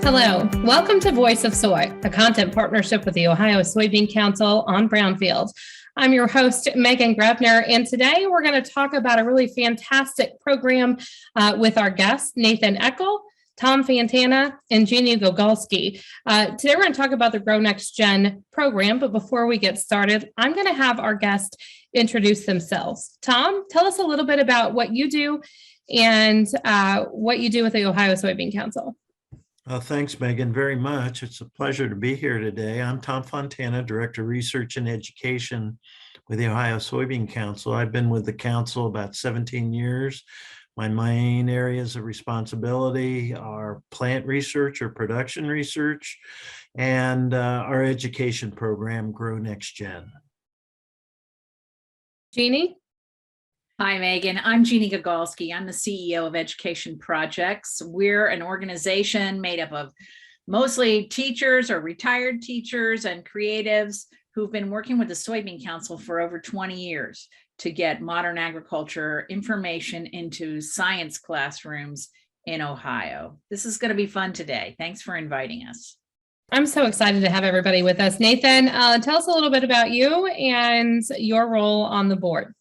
Hello, welcome to Voice of Soy, a content partnership with the Ohio Soybean Council on Brownfield. I'm your host, Megan Grebner, and today we're going to talk about a really fantastic program with our guests, Nathan Eckel, Tom Fontana, and Jeannie Gogolski. Today we're going to talk about the GrowNextGen program, but before we get started, I'm going to have our guests introduce themselves. Tom, tell us a little bit about what you do and what you do with the Ohio Soybean Council. Thanks, Megan, very much. It's a pleasure to be here today. I'm Tom Fontana, Director of Research and Education with the Ohio Soybean Council. I've been with the council about 17 years. My main areas of responsibility are plant research or production research and our education program, GrowNextGen. Jeannie? Hi, Megan. I'm Jeannie Gogolski. I'm the CEO of Education Projects. We're an organization made up of mostly teachers or retired teachers and creatives who've been working with the Soybean Council for over 20 years to get modern agriculture information into science classrooms in Ohio. This is going to be fun today. Thanks for inviting us. I'm so excited to have everybody with us. Nathan, tell us a little bit about you and your role on the board.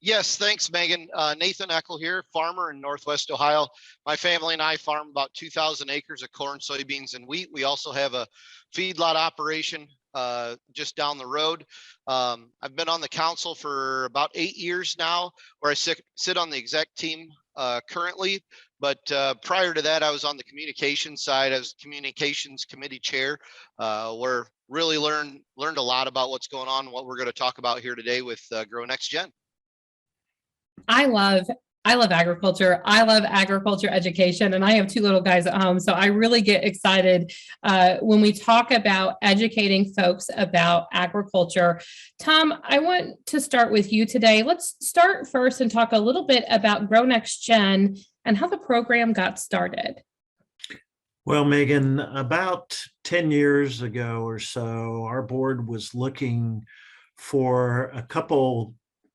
Yes, thanks, Megan. Nathan Eckel here, farmer in Northwest Ohio. My family and I farm about 2,000 acres of corn, soybeans, and wheat. We also have a feedlot operation just down the road. I've been on the council for about 8 years now, where I sit on the exec team currently. But prior to that, I was on the communications side. I was communications committee chair, where really learned a lot about what's going on and what we're going to talk about here today with GrowNextGen. I love agriculture. I love agriculture education, and I have two little guys at home. So I really get excited when we talk about educating folks about agriculture. Tom, I want to start with you today. Let's start first and talk a little bit about GrowNextGen and how the program got started. Well, Megan, about 10 years ago or so, our board was looking for a couple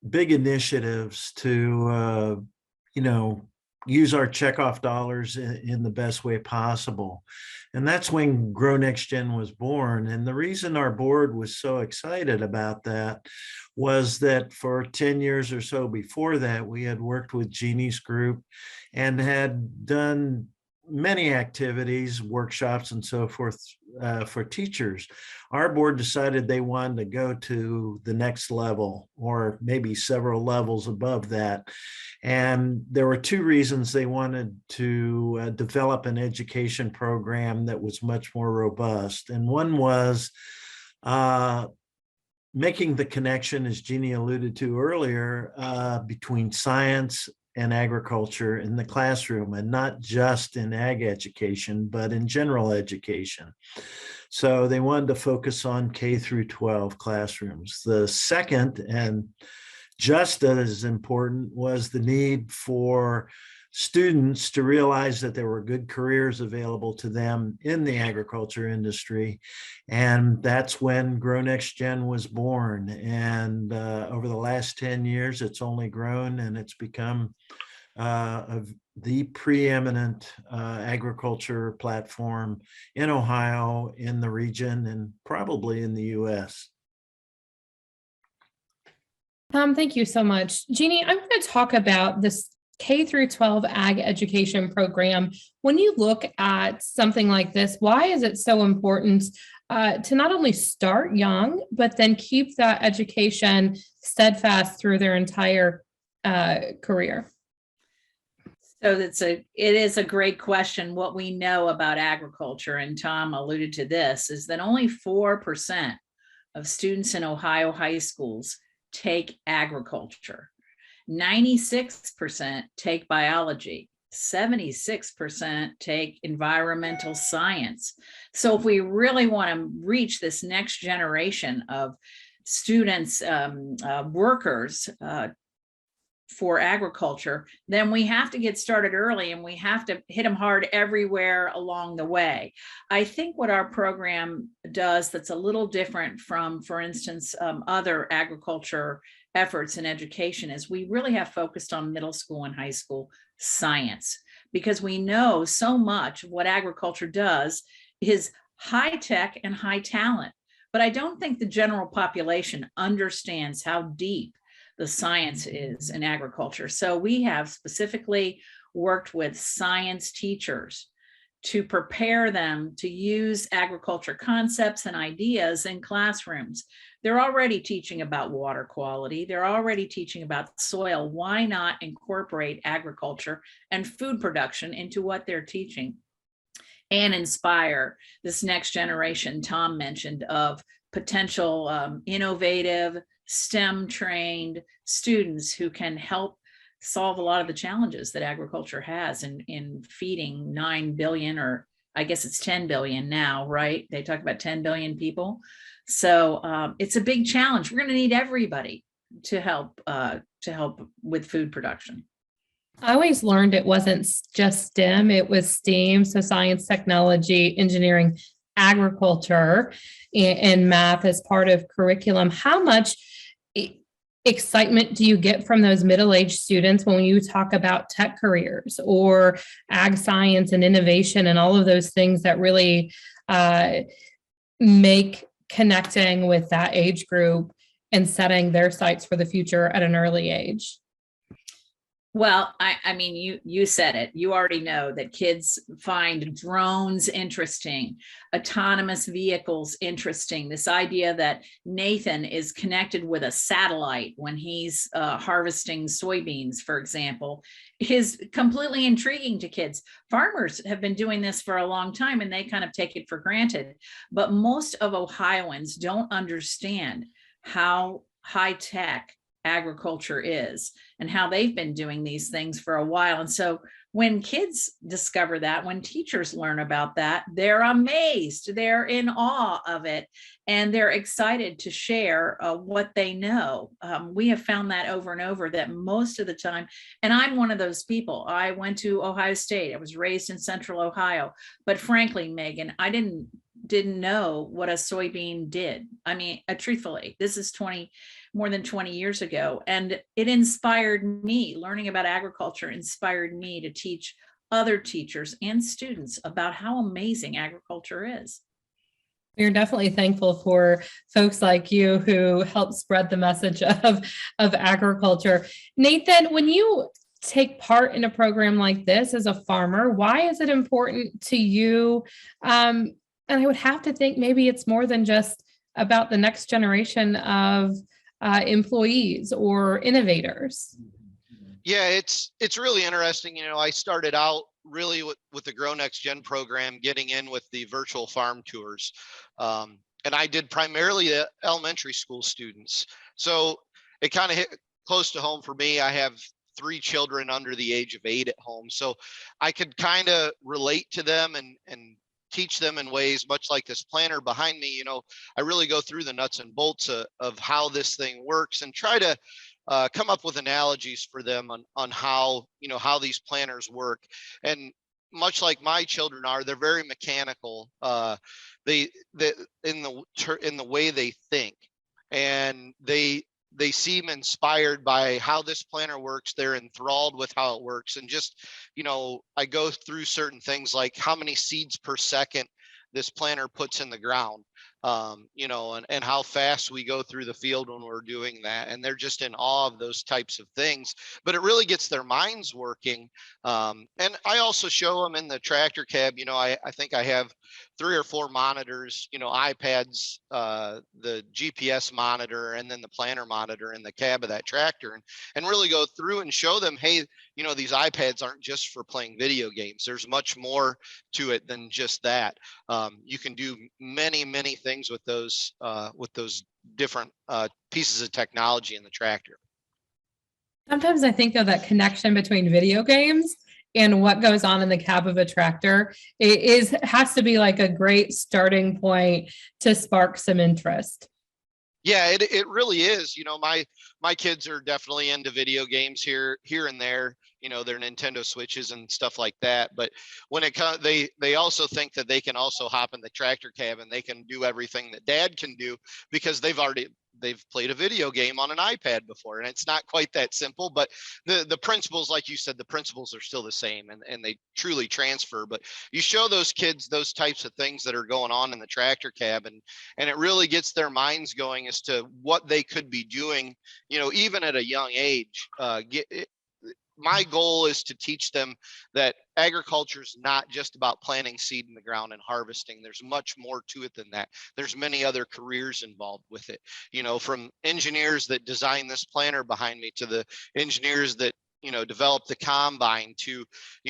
big initiatives to, use our checkoff dollars in the best way possible. And that's when GrowNextGen was born. And the reason our board was so excited about that was that for 10 years or so before that, we had worked with Jeannie's group and had done many activities, workshops, and so forth for teachers. Our board decided they wanted to go to the next level, or maybe several levels above that. And there were two reasons they wanted to develop an education program that was much more robust. And one was making the connection, as Jeannie alluded to earlier, between science and agriculture in the classroom, and not just in ag education, but in general education. So they wanted to focus on K through 12 classrooms. The second, and just as important, was the need for students to realize that there were good careers available to them in the agriculture industry. And that's when GrowNextGen was born. And over the last 10 years, it's only grown, and it's become the preeminent agriculture platform in Ohio, in the region, and probably in the US. Tom, thank you so much. Jeannie, I'm going to talk about this K through 12 ag education program. When you look at something like this, why is it so important to not only start young, but then keep that education steadfast through their entire career? So it is a great question. What we know about agriculture, and Tom alluded to this, is that only 4% of students in Ohio high schools take agriculture. 96% take biology, 76% take environmental science. So if we really want to reach this next generation of students, workers for agriculture, then we have to get started early, and we have to hit them hard everywhere along the way. I think what our program does that's a little different from, for instance, other agriculture efforts in education is we really have focused on middle school and high school science, because we know so much of what agriculture does is high tech and high talent. But I don't think the general population understands how deep the science is in agriculture. So we have specifically worked with science teachers to prepare them to use agriculture concepts and ideas in classrooms. They're already teaching about water quality. They're already teaching about soil. Why not incorporate agriculture and food production into what they're teaching and inspire this next generation Tom mentioned of potential innovative, STEM trained students who can help solve a lot of the challenges that agriculture has in feeding 9 billion, or I guess it's 10 billion now, right? They talk about 10 billion people. So it's a big challenge. We're going to need everybody to help with food production. I always learned it wasn't just STEM, it was STEAM, so science, technology, engineering, agriculture, and math as part of curriculum. How much excitement do you get from those middle-aged students when you talk about tech careers or ag science and innovation and all of those things that really make connecting with that age group and setting their sights for the future at an early age? Well, I mean, you said it. You already know that kids find drones interesting, autonomous vehicles interesting. This idea that Nathan is connected with a satellite when he's harvesting soybeans, for example, is completely intriguing to kids. Farmers have been doing this for a long time and they kind of take it for granted. But most of Ohioans don't understand how high tech agriculture is and how they've been doing these things for a while. And so when kids discover that, when teachers learn about that, they're amazed, they're in awe of it, and they're excited to share what they know. We have found that over and over that most of the time, and I'm one of those people. I went to Ohio State. I was raised in Central Ohio, but frankly, Megan, I didn't know what a soybean did. I mean, truthfully, this is more than 20 years ago. And it inspired me. Learning about agriculture inspired me to teach other teachers and students about how amazing agriculture is. We're definitely thankful for folks like you who help spread the message of agriculture. Nathan, when you take part in a program like this as a farmer, why is it important to you? And I would have to think maybe it's more than just about the next generation of employees or innovators. Yeah, it's really interesting. You know, I started out really with the GrowNextGen program, getting in with the virtual farm tours. And I did primarily the elementary school students. So it kind of hit close to home for me. I have 3 children under the age of 8 at home. So I could kind of relate to them and teach them in ways much like this planner behind me. You know, I really go through the nuts and bolts of how this thing works and try to come up with analogies for them on how, you know, how these planners work. And much like my children are, they're very mechanical. They in the way they think, and they seem inspired by how this planner works. They're enthralled with how it works. And just, you know, I go through certain things like how many seeds per second this planner puts in the ground, you know, and how fast we go through the field when we're doing that. And they're just in awe of those types of things, but it really gets their minds working. And I also show them in the tractor cab, you know, I think I have 3 or 4 monitors, you know, iPads, the GPS monitor, and then the planner monitor in the cab of that tractor, and really go through and show them, hey, you know, these iPads aren't just for playing video games. There's much more to it than just that. You can do many things with those different pieces of technology in the tractor. Sometimes I think of that connection between video games and what goes on in the cab of a tractor. It has to be like a great starting point to spark some interest. Yeah, it really is. You know, my kids are definitely into video games here and there, you know, their Nintendo Switches and stuff like that. But when it comes, they also think that they can also hop in the tractor cab and they can do everything that Dad can do, because they've they've played a video game on an iPad before, and it's not quite that simple, but the principles, like you said, the principles are still the same, and they truly transfer. But you show those kids those types of things that are going on in the tractor cab, and it really gets their minds going as to what they could be doing, even at a young age. My goal is to teach them that agriculture is not just about planting seed in the ground and harvesting. There's much more to it than that. There's many other careers involved with it, from engineers that design this planter behind me to the engineers that develop the combine to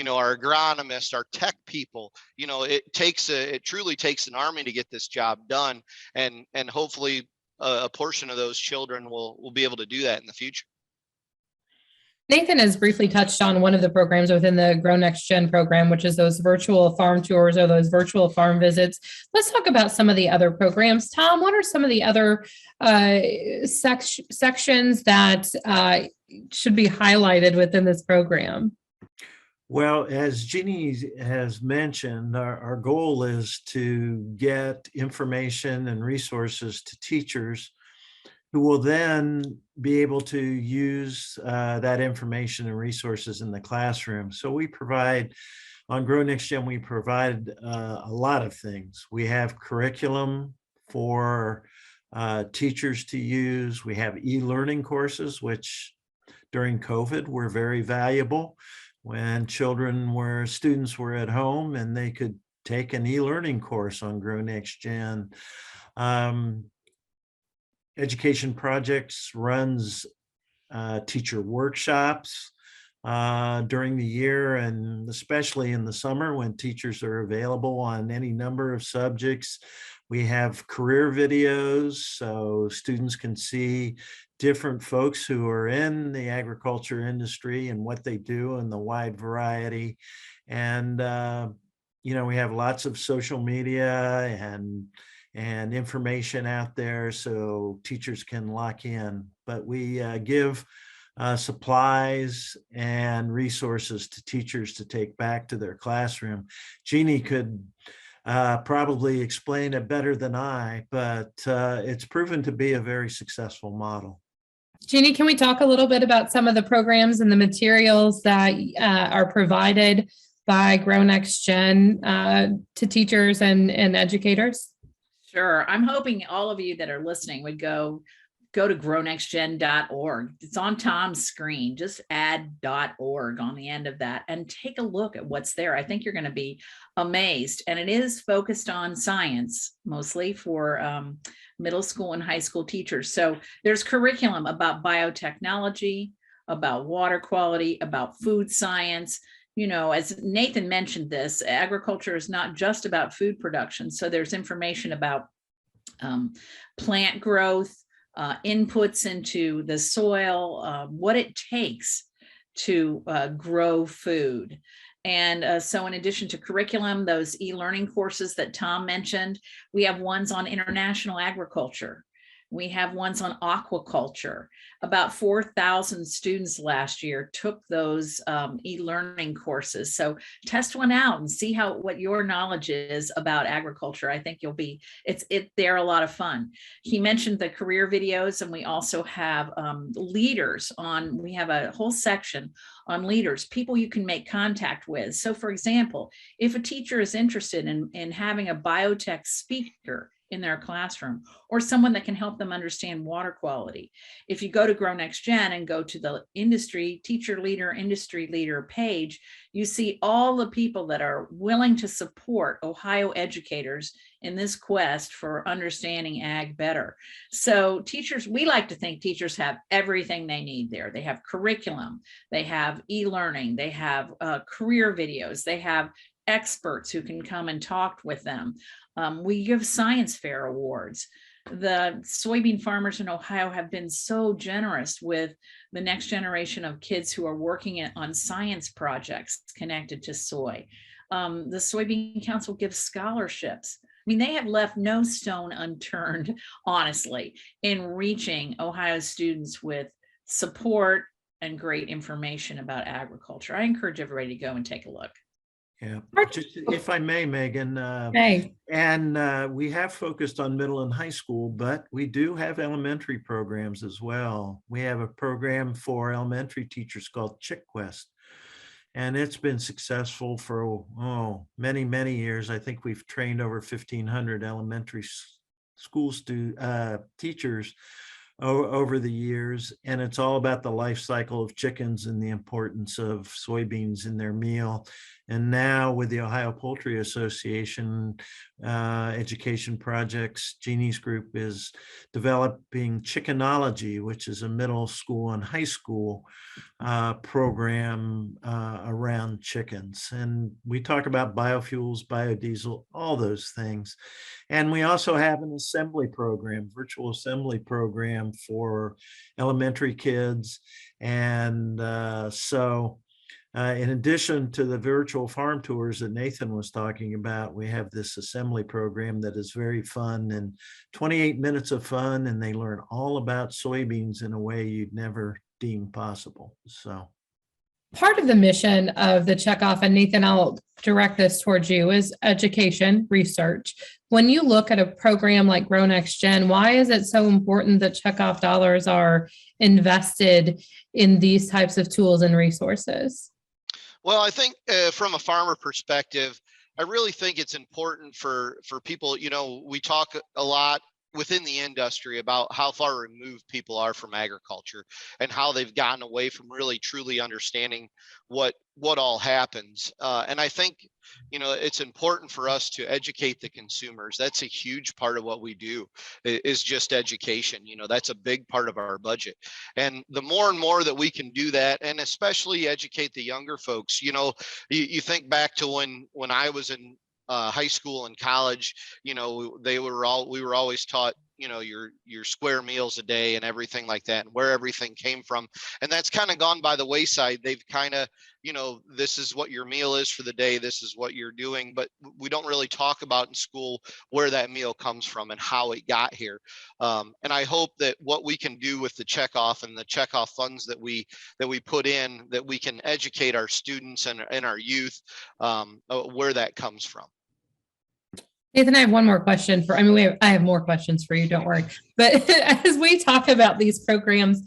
our agronomists, our tech people. It truly takes an army to get this job done, and hopefully a portion of those children will be able to do that in the future. Nathan has briefly touched on one of the programs within the GrowNextGen program, which is those virtual farm tours or those virtual farm visits. Let's talk about some of the other programs. Tom, what are some of the other sections that should be highlighted within this program? Well, as Jeannie has mentioned, our goal is to get information and resources to teachers who will then be able to use that information and resources in the classroom. So we provide, on GrowNextGen, we provide a lot of things. We have curriculum for teachers to use. We have e-learning courses, which during COVID were very valuable when students were at home and they could take an e-learning course on GrowNextGen. Education Projects runs teacher workshops during the year, and especially in the summer when teachers are available on any number of subjects. We have career videos so students can see different folks who are in the agriculture industry and what they do and the wide variety. And, we have lots of social media and information out there so teachers can lock in. But we give supplies and resources to teachers to take back to their classroom. Jeannie could probably explain it better than I, but it's proven to be a very successful model. Jeannie, can we talk a little bit about some of the programs and the materials that are provided by GrowNextGen to teachers and educators? Sure. I'm hoping all of you that are listening would go to grownextgen.org. It's on Tom's screen. Just add .org on the end of that and take a look at what's there. I think you're going to be amazed. And it is focused on science, mostly for middle school and high school teachers. So there's curriculum about biotechnology, about water quality, about food science. As Nathan mentioned this, agriculture is not just about food production. So there's information about plant growth, inputs into the soil, what it takes to grow food. And so in addition to curriculum, those e-learning courses that Tom mentioned, we have ones on international agriculture. We have ones on aquaculture. About 4,000 students last year took those e-learning courses. So test one out and see what your knowledge is about agriculture. I think they're a lot of fun. He mentioned the career videos, and we also have leaders we have a whole section on leaders, people you can make contact with. So for example, if a teacher is interested in having a biotech speaker in their classroom, or someone that can help them understand water quality. If you go to GrowNextGen and go to the industry leader page, you see all the people that are willing to support Ohio educators in this quest for understanding ag better. So teachers, we like to think teachers have everything they need there. They have curriculum, they have e-learning, they have career videos, they have experts who can come and talk with them. We give science fair awards. The soybean farmers in Ohio have been so generous with the next generation of kids who are working on science projects connected to soy. The Soybean Council gives scholarships. I mean, they have left no stone unturned, honestly, in reaching Ohio students with support and great information about agriculture. I encourage everybody to go and take a look. Yeah. Part- Just if I may, Megan, Hey, and we have focused on middle and high school, but we do have elementary programs as well. We have a program for elementary teachers called Chick Quest, and it's been successful for many, many years. I think we've trained over 1,500 elementary school teachers over the years, and it's all about the life cycle of chickens and the importance of soybeans in their meal. And now with the Ohio Poultry Association education projects, Jeannie's group is developing Chickenology, which is a middle school and high school program around chickens. And we talk about biofuels, biodiesel, all those things. And we also have an assembly program, virtual assembly program for elementary kids. And in addition to the virtual farm tours that Nathan was talking about, we have this assembly program that is very fun, and 28 minutes of fun, and they learn all about soybeans in a way you'd never deem possible. So part of the mission of the checkoff, and Nathan, I'll direct this towards you, is education, research. When you look at a program like GrowNextGen, why is it so important that checkoff dollars are invested in these types of tools and resources? Well, I think from a farmer perspective, I really think it's important for people, we talk a lot within the industry about how far removed people are from agriculture and how they've gotten away from really truly understanding what all happens. And I think, it's important for us to educate the consumers. That's a huge part of what we do, is just education. That's a big part of our budget. And the more and more that we can do that, and especially educate the younger folks, you think back to when I was in high school and college, we were always taught, your square meals a day and everything like that, and where everything came from. And that's kind of gone by the wayside. They've kind of, this is what your meal is for the day. This is what you're doing. But we don't really talk about in school where that meal comes from and how it got here. And I hope that what we can do with the checkoff and the checkoff funds that we put in, that we can educate our students and our youth where that comes from. Nathan, I have one more question I have more questions for you, don't worry. But as we talk about these programs,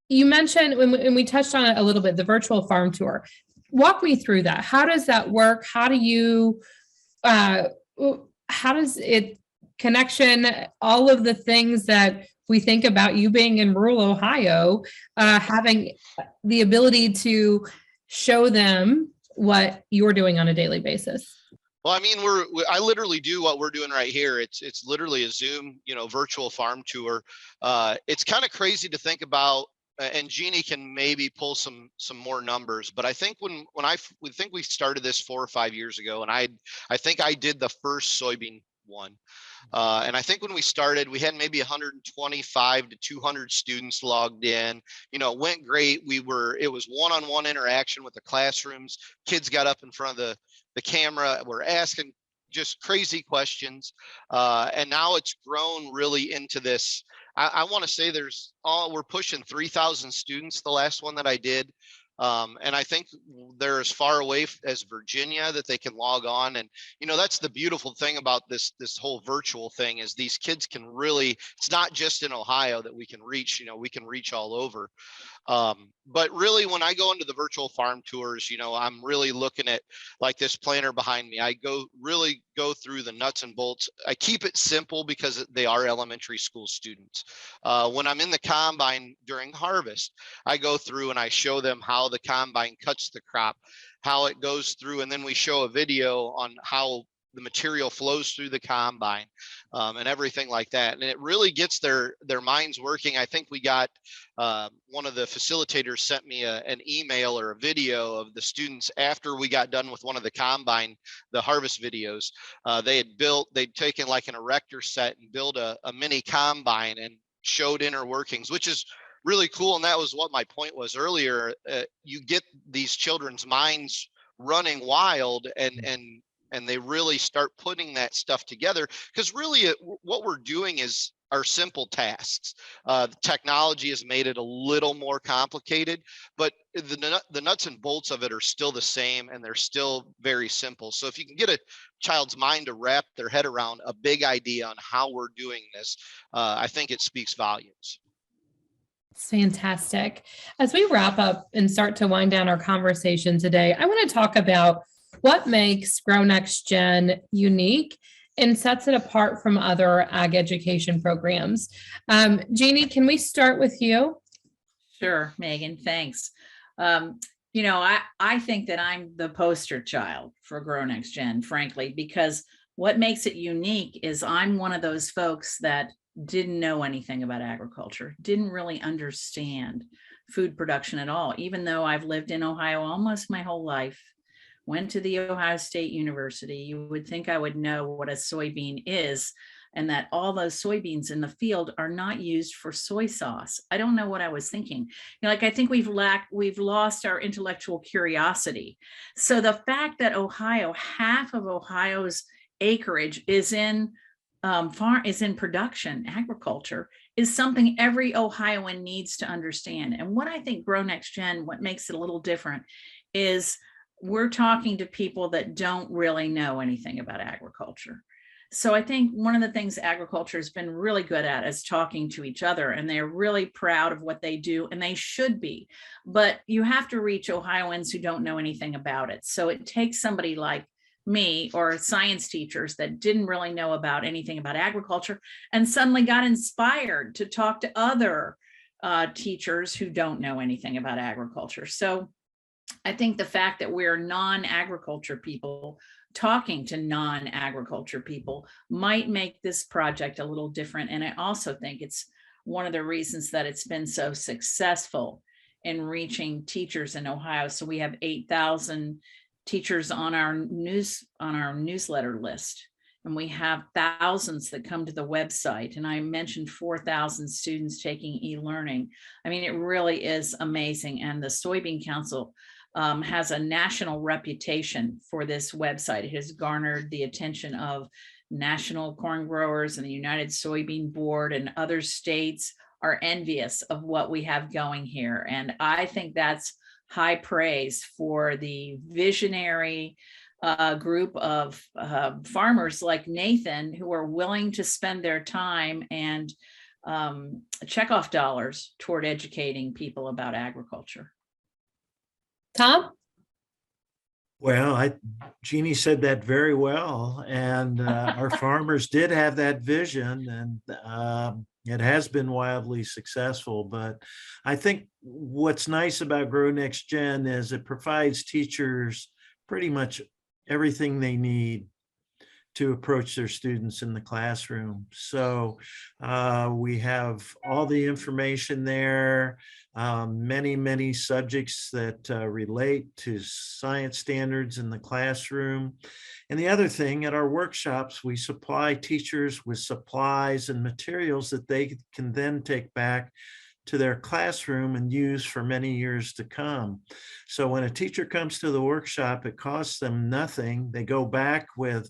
you mentioned, when we touched on it a little bit, the virtual farm tour. Walk me through that. How does that work? How does it connection, all of the things that we think about, you being in rural Ohio, having the ability to show them what you're doing on a daily basis? Well, I mean, I literally do what we're doing right here. It's literally a Zoom, virtual farm tour. It's kind of crazy to think about, and Jeannie can maybe pull some more numbers, but I think we think we started this 4 or 5 years ago, and I think I did the first soybean one. And I think when we started, we had maybe 125 to 200 students logged in. It went great. It was one-on-one interaction with the classrooms. Kids got up in front of the camera. We're asking just crazy questions. And now it's grown really into this. I want to say we're pushing 3,000 students, the last one that I did. And I think they're as far away as Virginia that they can log on. And, that's the beautiful thing about this whole virtual thing, is these kids can really, it's not just in Ohio that we can reach, we can reach all over. But really, when I go into the virtual farm tours, I'm really looking at, like, this planter behind me. I really go through the nuts and bolts. I keep it simple because they are elementary school students. When I'm in the combine during harvest, I go through and I show them how the combine cuts the crop, how it goes through, and then we show a video on how the material flows through the combine, and everything like that. And it really gets their minds working. I think we got one of the facilitators sent me an email or a video of the students after we got done with one of the harvest videos. They'd taken like an erector set and built a mini combine and showed inner workings, which is really cool. And that was what my point was earlier. You get these children's minds running wild, and they really start putting that stuff together, because really what we're doing is are simple tasks. The technology has made it a little more complicated, but the nuts and bolts of it are still the same, and they're still very simple. So if you can get a child's mind to wrap their head around a big idea on how we're doing this, I think it speaks volumes. It's fantastic. As we wrap up and start to wind down our conversation today, I want to talk about what makes GrowNextGen unique and sets it apart from other ag education programs. Jeannie, can we start with you? Sure, Megan, thanks. I think that I'm the poster child for GrowNextGen, frankly, because what makes it unique is I'm one of those folks that didn't know anything about agriculture, didn't really understand food production at all, even though I've lived in Ohio almost my whole life. Went to the Ohio State University. You would think I would know what a soybean is, and that all those soybeans in the field are not used for soy sauce. I don't know what I was thinking. I think we've lost our intellectual curiosity. So the fact that half of Ohio's acreage is in production, agriculture, is something every Ohioan needs to understand. And what I think GrowNextGen, what makes it a little different, is we're talking to people that don't really know anything about agriculture. So I think one of the things agriculture has been really good at is talking to each other, and they're really proud of what they do, and they should be. But you have to reach Ohioans who don't know anything about it. So it takes somebody like me or science teachers that didn't really know about anything about agriculture and suddenly got inspired to talk to other teachers who don't know anything about agriculture. So I think the fact that we're non-agriculture people talking to non-agriculture people might make this project a little different. And I also think it's one of the reasons that it's been so successful in reaching teachers in Ohio. So we have 8,000 teachers on our newsletter list, and we have thousands that come to the website. And I mentioned 4,000 students taking e-learning. I mean, it really is amazing. And the Soybean Council has a national reputation for this website. It has garnered the attention of national corn growers and the United Soybean Board, and other states are envious of what we have going here. And I think that's high praise for the visionary group of farmers like Nathan, who are willing to spend their time and checkoff dollars toward educating people about agriculture. Tom? Well, Jeannie said that very well, and our farmers did have that vision, and it has been wildly successful. But I think what's nice about GrowNextGen is it provides teachers pretty much everything they need to approach their students in the classroom. So we have all the information there, many subjects that relate to science standards in the classroom. And the other thing, at our workshops, we supply teachers with supplies and materials that they can then take back to their classroom and use for many years to come. So when a teacher comes to the workshop, it costs them nothing. They go back with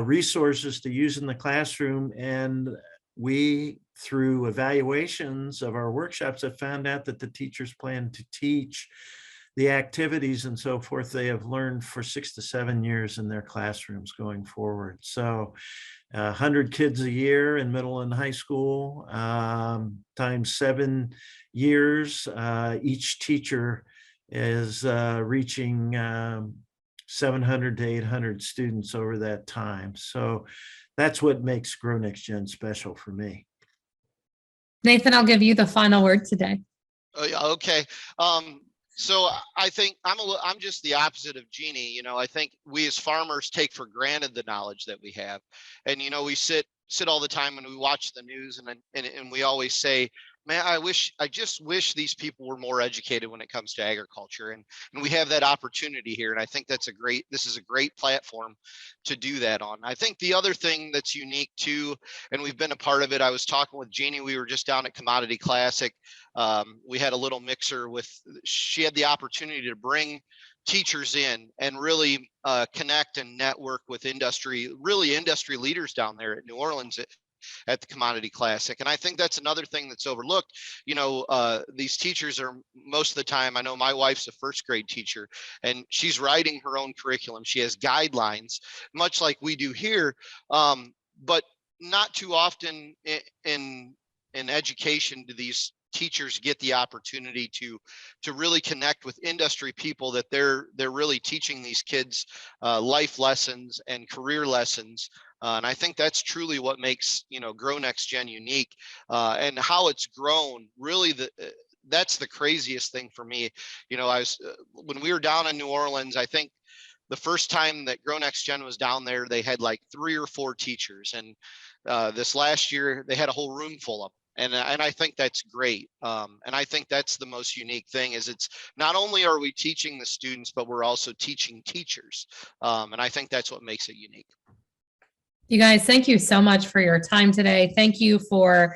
resources to use in the classroom, and we, through evaluations of our workshops, have found out that the teachers plan to teach the activities and so forth they have learned for 6 to 7 years in their classrooms going forward. So 100 kids a year in middle and high school, times 7 years, each teacher is reaching 700 to 800 students over that time. So that's what makes GrowNextGen special for me. Nathan, I'll give you the final word today. Okay. So I think I'm just the opposite of Jeannie. I think we as farmers take for granted the knowledge that we have. And, we sit all the time and we watch the news, and we always say, man, I just wish these people were more educated when it comes to agriculture. And we have that opportunity here. And I think this is a great platform to do that on. I think the other thing that's unique too, and we've been a part of it, I was talking with Jeannie, we were just down at Commodity Classic. We had a little mixer she had the opportunity to bring teachers in and really connect and network with industry leaders down there at New Orleans at the Commodity Classic. And I think that's another thing that's overlooked. These teachers are most of the time, I know my wife's a first grade teacher and she's writing her own curriculum. She has guidelines, much like we do here. But not too often in education do these teachers get the opportunity to really connect with industry people that they're really teaching these kids life lessons and career lessons. And I think that's truly what makes GrowNextGen unique, and how it's grown. Really, that's the craziest thing for me. When we were down in New Orleans, I think the first time that GrowNextGen was down there, they had like 3 or 4 teachers, and this last year they had a whole room full of them. And I think that's great. And I think that's the most unique thing, is it's not only are we teaching the students, but we're also teaching teachers. And I think that's what makes it unique. You guys, thank you so much for your time today. Thank you for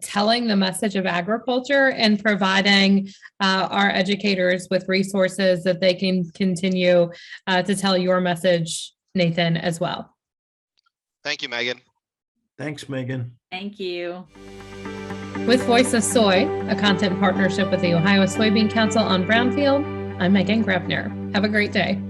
telling the message of agriculture and providing our educators with resources that they can continue to tell your message, Nathan, as well. Thank you, Megan. Thanks, Megan. Thank you. With Voice of Soy, a content partnership with the Ohio Soybean Council on Brownfield, I'm Megan Grabner. Have a great day.